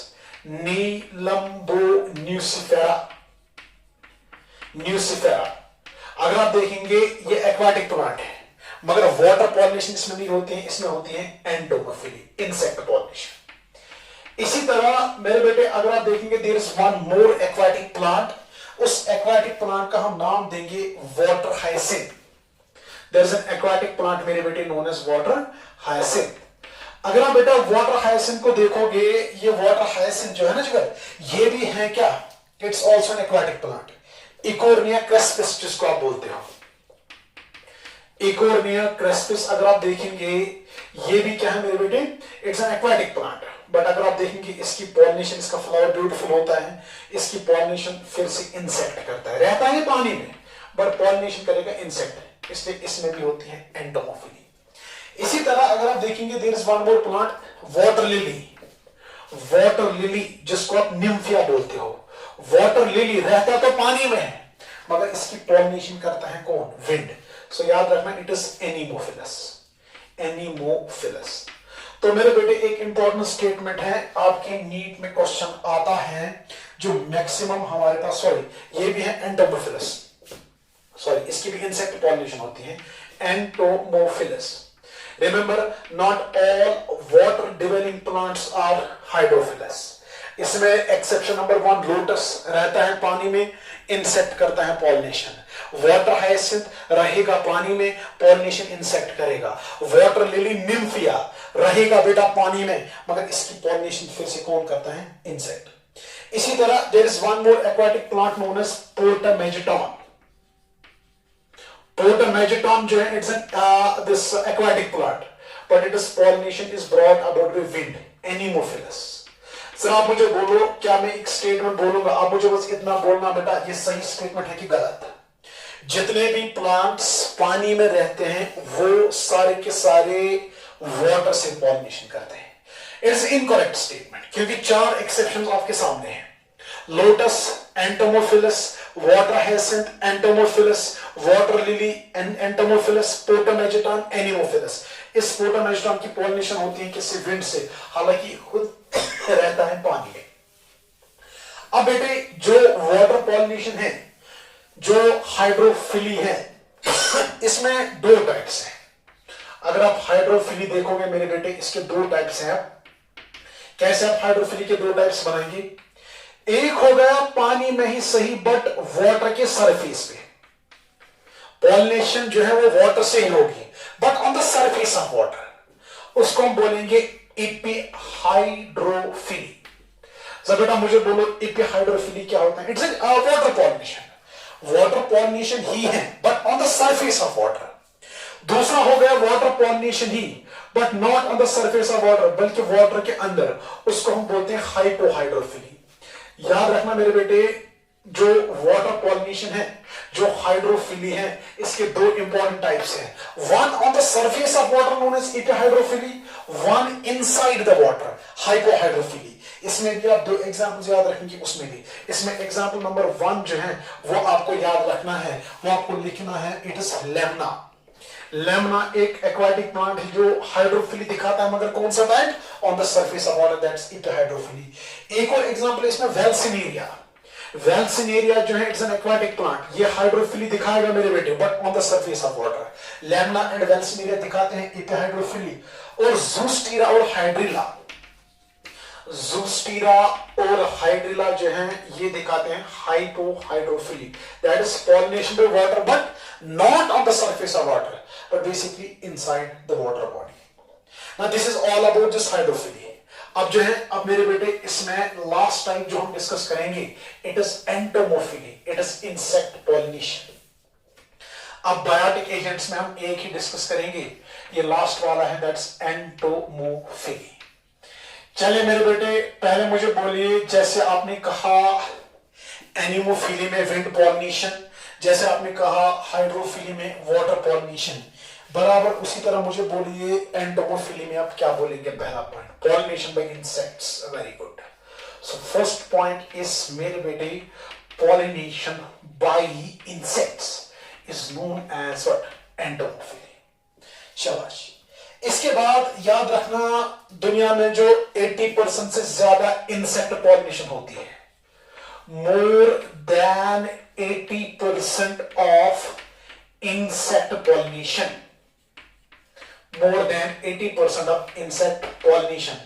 Nelumbo nucifera, nucifera. अगर आप देखेंगे ये एक्वाटिक प्लांट है मगर वाटर पॉलिनेशन इसमें नहीं होती है, इसमें होती है एंडोमोफिली, इंसेक्ट पॉलिनेशन। इसी तरह मेरे बेटे अगर आप देखेंगे there is one more aquatic plant, उस एक्वाटिक प्लांट का हम नाम देंगे water hyacinth. There is an aquatic plant मेरे बेटे नोन एज वाटर हाइसिंथ। अगर आप बेटा वाटर हाइसिंथ को देखोगे, ये वाटर हाइसिंथ जो है ना जिगर, ये भी है क्या, it's also an aquatic plant, Eichhornia crassipes जिसको आप बोलते हो, इकोर्निया क्रेस्पिस। अगर आप देखेंगे ये भी क्या है मेरे बेटे, it's an aquatic plant, but अगर आप देखेंगे इसकी पॉलिनेशन, इसका फ्लावर ब्यूटीफुल होता है, इसकी पॉलिनेशन फिर से इंसेक्ट करता है, रहता है पानी में बट पॉलिनेशन करेगा इंसेक्ट, इसलिए इसमें भी होती है एंटोमोफिली। इसी तरह अगर आप देखेंगे there is one more plant, water lily, water lily जिसको आप निम्फिया बोलते हो। वाटर लिली रहता तो पानी में है मगर इसकी पॉलिनेशन करता है कौन, विंड। सो याद रखना इट इज एनीमोफिलस, एनीमोफिलस। तो मेरे बेटे एक इंपॉर्टेंट स्टेटमेंट है, आपके नीट में क्वेश्चन आता है, जो मैक्सिमम हमारे पास, सॉरी ये भी है एंटोमोफिलस, सॉरी इसकी भी इंसेक्ट पॉलिनेशन होती है, entomophilous. Remember, not all water dwelling plants are hydrophilous. इसमें एक्सेप्शन नंबर 1 लोटस रहता है पानी में, इंसेक्ट करता है पॉलिनेशन। वाटर हाइसिंथ रहेगा पानी में, पॉलिनेशन इंसेक्ट करेगा। वाटर लिली निम्फिया रहेगा बेटा पानी में, मगर इसकी पॉलिनेशन फिर से कौन करता है? इंसेक्ट। इसी तरह there is one more aquatic plant known as Potamogeton. Potamogeton जो है, it's this aquatic plant, but it is pollination is brought about by wind, anemophilous. Sir आप मुझे बोलो, क्या मैं एक स्टेटमेंट बोलूंगा, आप मुझे बस इतना बोलना बेटा ये सही स्टेटमेंट है कि गलत। जितने भी प्लांट्स पानी में रहते हैं वो सारे के सारे वाटर से पॉलिनेशन करते हैं। इट्स इनकरेक्ट स्टेटमेंट, क्योंकि 4 एक्सेप्शंस आपके सामने हैं। Lotus entomophilous, water hyacinth entomophilous, water lily entomophilous, Potamogeton anemophilous. इस पोटामेजेटॉन की पॉलिनेशन होती है किससे? विंड से, हालांकि खुद रहता है पानी में। अब बेटे जो वाटर पॉलिनेशन है, जो हाइड्रोफिली है, इसमें 2 टाइप्स हैं। अगर आप हाइड्रोफिली देखोगे मेरे बेटे, इसके 2 टाइप्स हैं। कैसे आप हाइड्रोफिली के 2 टाइप्स बनाएंगे? एक हो गया पानी में ही सही, बट वाटर के सरफेस पे पॉलिनेशन जो है वो वाटर से ही होगी, but on the surface of water, उसको हम बोलेंगे एपिहाइड्रोफिली। सर बेटा मुझे बोलो एपिहाइड्रोफिली क्या होता है? It's water pollination. Water pollination ही है, but on the surface of water. दूसरा हो गया वाटर पॉलिनेशन ही, but not on the surface of water, बल्कि वाटर के अंदर, उसको हम बोलते हैं हाइपोहाइड्रोफिली। याद रखना मेरे बेटे, जो वाटर पॉलिनेशन है, जो हाइड्रोफिली है, इसके 2 इंपॉर्टेंट टाइप्स हैं। One on the surface of water known as epihydrophily, one inside the water hypohydrophily. इसमें भी आप 2 एग्जांपल्स याद रखेंगे, उसमें भी। इसमें एग्जांपल नंबर 1 जो है वो आपको याद रखना है, वो आपको लिखना है, इट इज लेमना। लेमना एक एक्वाटिक प्लांट है जो हाइड्रोफिली दिखाता है, मगर कौन सा type? On the surface of water, that's epihydrophily. एक और एग्जांपल इसमें वेल्सिनेरिया। वेल्सिनेरिया जो है, इट्स एन एक्वाटिक प्लांट, ये हाइड्रोफिली दिखाएगा मेरे बेटे, but on the surface of water. Lemna and Vallisneria दिखाते हैं एपिहाइड्रोफिली। और जूस्टीरा और हाइड्रिला, जूस्टीरा और हाइड्रिला जो है ये दिखाते हैं hypohydrophily, that is pollination by water but not on the surface of water, but basically inside the water body. Now this is all about this hydrophily. अब जो है, अब मेरे बेटे इसमें लास्ट टाइम जो हम डिस्कस करेंगे, it is entomophily, it is insect pollination. अब बायोटिक एजेंट्स में हम एक ही डिस्कस करेंगे, ये लास्ट वाला है, दैट्स एंटोमोफिली। चलिए मेरे बेटे, पहले मुझे बोलिए, जैसे आपने कहा एनीमोफिली में विंड पॉलिनेशन, जैसे आपने कहा हाइड्रोफिली में वाटर पॉलिनेशन, बराबर उसी तरह मुझे बोलिए एंटोमोफिली में आप क्या बोलेंगे? पहला point, pollination by insects. Very good. So first point is मेरे बेटे, pollination by insects is known as what? Entomophily. शाबाश। इसके बाद याद रखना, दुनिया में जो 80% से ज्यादा इंसेक्ट पॉलिनेशन होती है, more than 80% of insect pollination, more than 80% of insect pollination,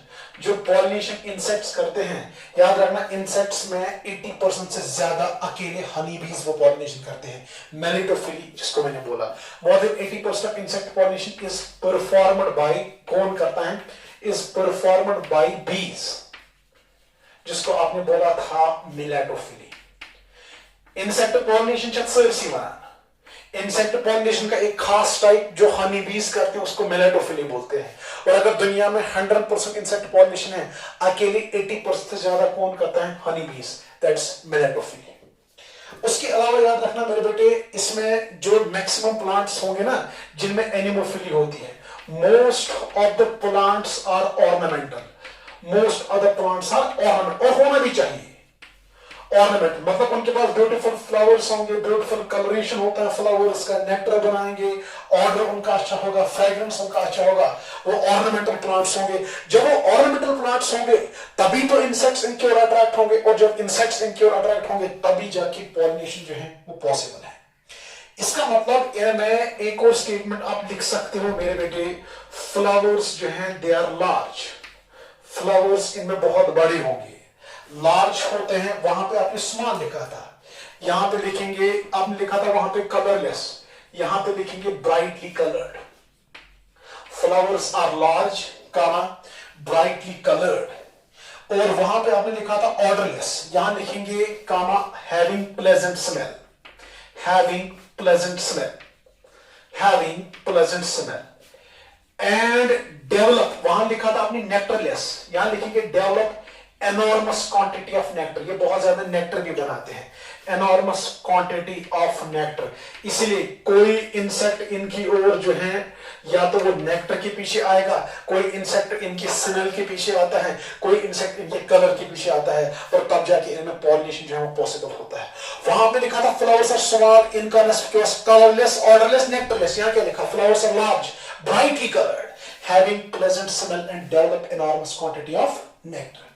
जो पॉलिनेशन इंसेक्ट्स करते हैं, याद रखना इंसेक्ट्स में 80% से ज्यादा अकेले हनी बीज वो पॉलिनेशन करते हैं। मेलिटोफिली जिसको मैंने बोला, more than 80% of insect pollination is performed by, कौन करता है? इज परफॉर्म्ड बाय बीज, जिसको आपने बोला था मिलेटोफिली। इंसेक्ट पॉलिनेशन सरसी वनान, इंसेक्ट पॉलिनेशन का एक खास टाइप जो हनी बीज करते हैं उसको मिलेटोफिली बोलते हैं। और अगर दुनिया में 100% इंसेक्ट पॉलिनेशन है, अकेले 80% से ज्यादा कौन करता है? हनी बीज, दैट्स मिलेटोफिली। उसके अलावा याद रखना मेरे बेटे, इसमें जो मैक्सिमम प्लांट्स होंगे ना जिनमें एनिमोफिली होती है, most of the plants are ornamental, most of the plants are ornamental, और होना भी चाहिए। ऑर्नामेंट मतलब उनके पास ब्यूटीफुल फ्लावर्स होंगे, ब्यूटीफुल कलरेशन होता है फ्लावर्स का, नेक्टर बनाएंगे, ऑर्डर उनका अच्छा होगा, फ्रेग्रेंस उनका अच्छा होगा, वो ऑर्नामेंटल प्लांट्स होंगे। जब वो ऑर्नामेंटल प्लांट्स होंगे तभी तो इंसेक्ट्स इनकी ओर अट्रैक्ट होंगे, और जब इंसेक्ट्स इनकी ओर अट्रैक्ट होंगे तभी जाके पॉलिनेशन जो है वो पॉसिबल है। इसका मतलब मैं एक और स्टेटमेंट आप लिख सकते हो मेरे बेटे, फ्लावर्स जो हैं दे आर लार्ज, फ्लावर्स इनमें बहुत बड़े होंगे, लार्ज होते हैं। वहां पे आपने स्मॉल लिखा था, यहां पे लिखेंगे, आपने लिखा था वहां पे कलरलेस, यहां पे लिखेंगे brightly coloured. Flowers are large comma brightly coloured. और वहां पे आपने लिखा था ऑर्डरलेस, यहां लिखेंगे comma having pleasant smell, having pleasant smell, having pleasant smell, and develop, वहां लिखा था आपने nectarless, यहां लिखेंगे develop enormous quantity of nectar, ये बहुत ज्यादा नेक्टर भी बनाते हैं, enormous quantity of nectar। इसलिए कोई इंसेक्ट इनकी ओर जो है या तो वो नेक्टर के पीछे आएगा, कोई इंसेक्ट इनकी स्मेल के पीछे आता है, कोई इंसेक्ट इनके कलर के पीछे आता है, और तब जाके इनमें पॉलिनेशन जो है वो पॉसिबल होता है। वहां पे लिखा था flowers are small, inconspicuous, colourless, odourless, nectarless. यहां क्या लिखा? Flowers are large, brightly coloured, having pleasant smell and develop enormous quantity of nectar.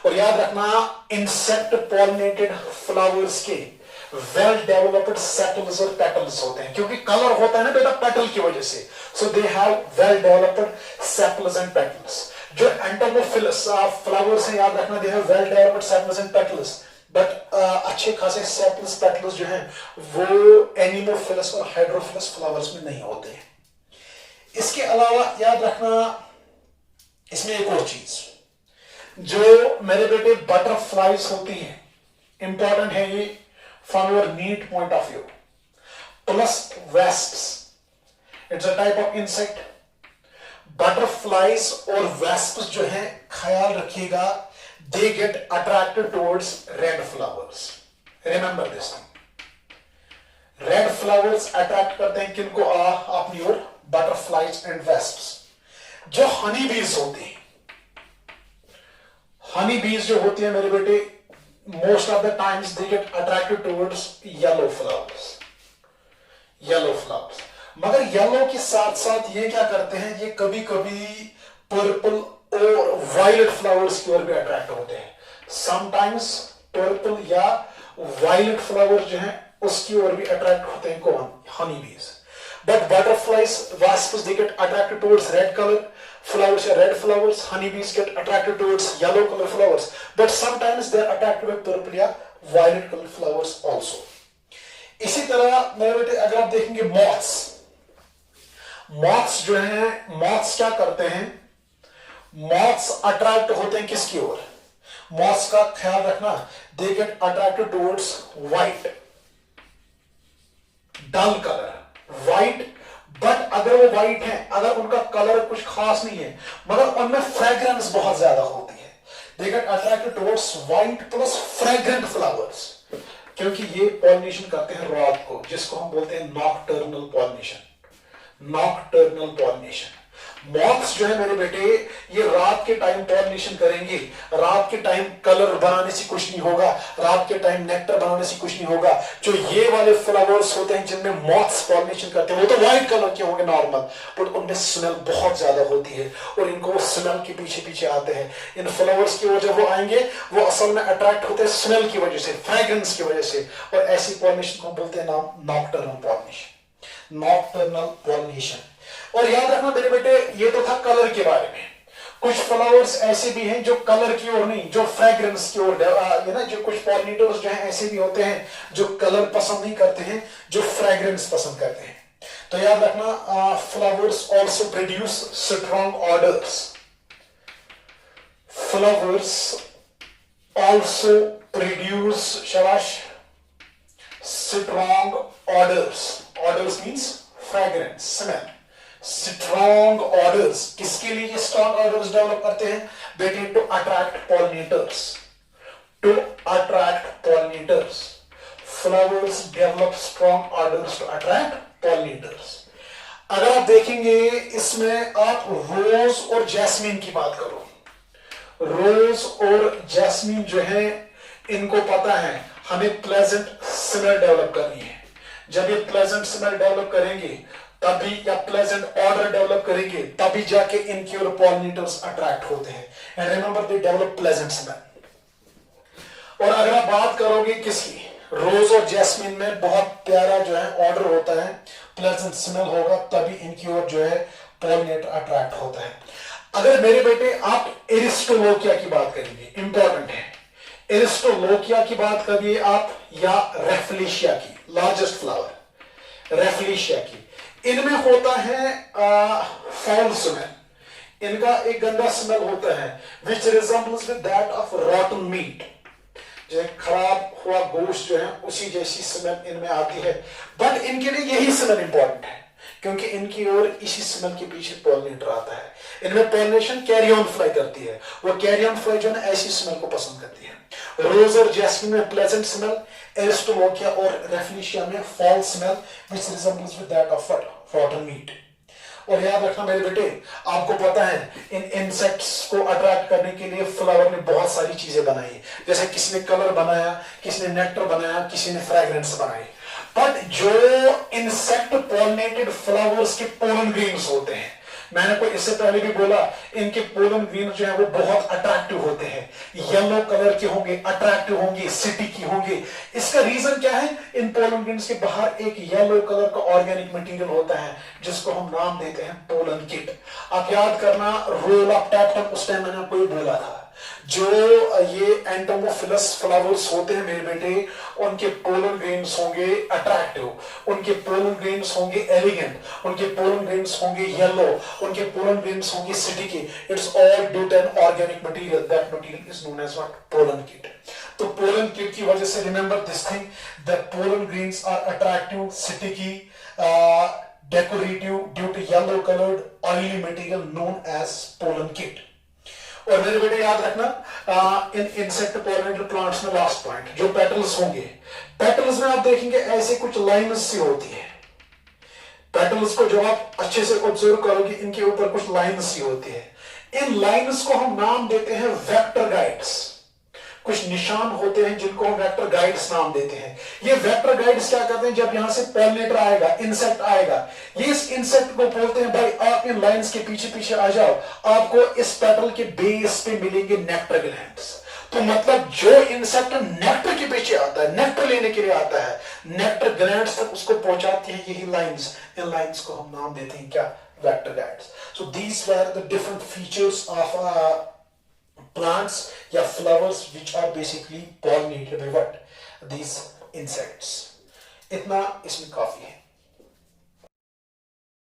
और याद रखना, इंसेक्ट पॉलिनेटेड फ्लावर्स के वेल डेवलप्ड सेटल्स और पेटल्स होते हैं, क्योंकि कलर होता है ना बेटा पेटल की वजह से, so they have well developed sepals and petals. जो एंटोमोफिलस फ्लावर्स हैं, याद रखना, they have well developed sepals and petals, but अच्छे खासे सेटल्स पेटल्स जो हैं वो एनिमोफिलस और हाइड्रोफिलस फ्लावर्स में नहीं होते हैं। इसके अलावा याद रखना, इसमें एक और चीज, जो मेरे बेटे बटरफ्लाइज होती है, इंपॉर्टेंट है ये from your NEET point of view, plus wasps, it's a type of insect. Butterflies और वेस्प्स जो है, ख्याल रखिएगा, they get attracted towards red flowers, remember this thing. Red flowers attract करते हैं किनको? अपनी ओर, बटरफ्लाइज एंड वेस्प्स। जो हनी बीज होती है, हनी बीज जो होती है मेरे बेटे, most of the times they get attracted towards yellow flowers, yellow flowers. मगर येलो के साथ साथ ये क्या करते हैं, ये कभी कभी पर्पल और वायलेट फ्लावर्स की ओर भी अट्रैक्ट होते हैं। समटाइम्स पर्पल या वायलेट फ्लावर जो है उसकी ओर भी अट्रैक्ट होते हैं। कौन? हनी बीज। But butterflies, wasps, they get attracted towards red color flowers or red flowers. Honeybees get attracted towards yellow color flowers, but sometimes they are attracted with purple या violet color flowers also. इसी तरह मेरे बेटे अगर आप देखेंगे moths, moths जो हैं, moths क्या करते हैं? moths attract होते हैं किसकी ओर? moths का ख्याल रखना, they get attracted towards white, dull color, white. But अगर वो व्हाइट है, अगर उनका कलर कुछ खास नहीं है, मगर उनमें फ्रेग्रेंस बहुत ज्यादा होती है, दे get attracted towards white plus fragrant flowers, क्योंकि ये पॉलिनेशन करते हैं रात को, जिसको हम बोलते हैं nocturnal pollination, nocturnal pollination. Moths जो है मेरे बेटे, ये रात के टाइम पॉलिनेशन करेंगे, रात के टाइम कलर बनाने से कुछ नहीं होगा, रात के टाइम नेक्टर बनाने से कुछ नहीं होगा। जो ये वाले फ्लावर्स होते हैं जिनमें मॉथ्स पॉलिनेशन करते हैं, वो तो व्हाइट कलर के होंगे नॉर्मल, बट उनमें स्मेल बहुत ज्यादा होती है, और इनको स्मेल के पीछे पीछे आते हैं। इन फ्लावर्स की वजह वो आएंगे, वो असल में अट्रैक्ट होते हैं स्मेल की वजह से, फ्रेग्रेंस की वजह से, और ऐसी पॉलिनेशन को बोलते हैं नाम नॉकटर्नल पॉलिनेशन, नॉकटर्नल पॉलिनेशन। और याद रखना मेरे बेटे, ये तो था कलर के बारे में। कुछ फ्लावर्स ऐसे भी हैं जो कलर की ओर नहीं, जो फ्रेग्रेंस की ओर, ना, जो कुछ पॉलिनेटर्स जो हैं ऐसे भी होते हैं जो कलर पसंद नहीं करते हैं, जो फ्रेग्रेंस पसंद करते हैं। तो याद रखना, flowers also produce strong odours, flowers also produce, शाबाश, strong odours, odours means fragrance, smell, strong odours. किसके लिए ये स्ट्रॉन्ग ऑर्डर्स डेवलप करते हैं बेटे? To attract pollinators, to attract pollinators. Flowers develop strong odours to attract pollinators. अगर आप देखेंगे इसमें, आप रोज और जैस्मीन की बात करो, रोज और जैस्मीन जो है इनको पता है हमें प्लेजेंट स्मेल डेवलप करनी है। जब ये प्लेजेंट स्मेल डेवलप करेंगे तभी, या प्लेजेंट ऑर्डर डेवलप करेंगे तभी जाके इनकी और पॉलिनेटर्स अट्रैक्ट होते हैं। And remember they develop pleasant smell. और अगर आप बात करोगे किसकी, रोज और जैस्मिन में बहुत प्यारा जो है ऑर्डर होता है, प्लेजेंट स्मेल होगा तभी इनकी ओर जो है पॉलिनेटर अट्रैक्ट होता है। अगर मेरे बेटे आप एरिस्टोलोकिया की बात करेंगे, इंपॉर्टेंट है, एरिस्टोलोकिया की बात करिए आप, या रेफ्लिशिया की, लार्जेस्ट फ्लावर रेफ्लिशिया की, इनमें होता है फाउल स्मेल। इनका एक गंदा स्मेल होता है which resembles with that of rotten meat, जो खराब हुआ गोश्त जो है उसी जैसी स्मेल इनमें आती है। बट इनके लिए यही स्मेल इंपॉर्टेंट है क्योंकि इनकी ओर इसी स्मेल के पीछे पॉलिनेटर आता है। इनमें पॉलिनेशन कैरी ऑन फ्लाई करती है, वो कैरी ऑन फ्लाई जो है ऐसी स्मेल को पसंद करती है। रोज और जैस्मिन में प्लेजेंट स्मेल, एरिस्टोलोकिया और रेफ्लिशिया में foul smell which resembles with that of rotten meat. और याद रखना मेरे बेटे, आपको पता है इन इंसेक्ट्स को अट्रैक्ट करने के लिए फ्लावर ने बहुत सारी चीजें बनाई, जैसे किसी ने कलर बनाया, किसी ने नेक्टर बनाया, किसी ने फ्रेग्रेंस बनाई। बट जो इंसेक्ट पॉलिनेटेड फ्लावर्स के पोलन ग्रेन्स होते हैं, मैंने को इससे पहले भी बोला, इनके पोलन ग्रेन्स जो है वो बहुत अट्रैक्टिव होते हैं, येलो कलर के होंगे, अट्रैक्टिव होंगे, सिटी की होंगे। इसका रीजन क्या है, इन पोलन ग्रेन्स के बाहर एक येलो कलर का ऑर्गेनिक मटेरियल होता है जिसको हम नाम देते हैं पोलन किट। आप याद करना, रोल ऑफ टैप्टम, उस टाइम मैंने आपको ये बोला था, जो ये एंटोमोफिलस फ्लावर्स होते हैं मेरे बेटे, उनके पोलन ग्रेन्स होंगे अट्रैक्टिव, उनके पोलन ग्रेन्स होंगे एलिगेंट, उनके पोलन ग्रेन्स होंगे येलो, उनके पोलन ग्रेन्स होंगे sticky. It's all due to an organic material, that material is known as what, pollen kit. तो पोलन किट की वजह से remember this thing, the pollen grains are attractive, sticky, decorative due to yellow coloured oily material known as pollen kit. और मेरे बेटे याद रखना, इन insect pollinated plants में लास्ट पॉइंट, जो पेटल्स होंगे, पेटल्स में आप देखेंगे ऐसे कुछ लाइन्स सी होती है। पेटल्स को जब आप अच्छे से ऑब्जर्व करोगे, इनके ऊपर कुछ लाइन्स सी होती है। इन लाइन्स को हम नाम देते हैं वेक्टर गाइड्स। कुछ निशान होते हैं जिनको हम वेक्टर गाइड्स नाम देते हैं। ये वेक्टर गाइड्स क्या करते हैं, जब यहां से पॉलिनेटर आएगा, इंसेक्ट आएगा, ये इस इंसेक्ट को बोलते हैं भाई आप इन लाइंस के पीछे पीछे आ जाओ, आपको इस पेटल के बेस पे मिलेंगे नेक्टर ग्लैंड्स। तो मतलब जो इंसेक्ट नेक्टर के पीछे आता है, नेक्टर लेने के लिए आता है, नेक्टर ग्लैंड्स तक उसको पहुंचाती है यही लाइंस। इन लाइंस को हम नाम देते हैं क्या, vector guides. So these were the different features of plants या flowers which are basically pollinated by what, these insects। इतना इसमें काफी है।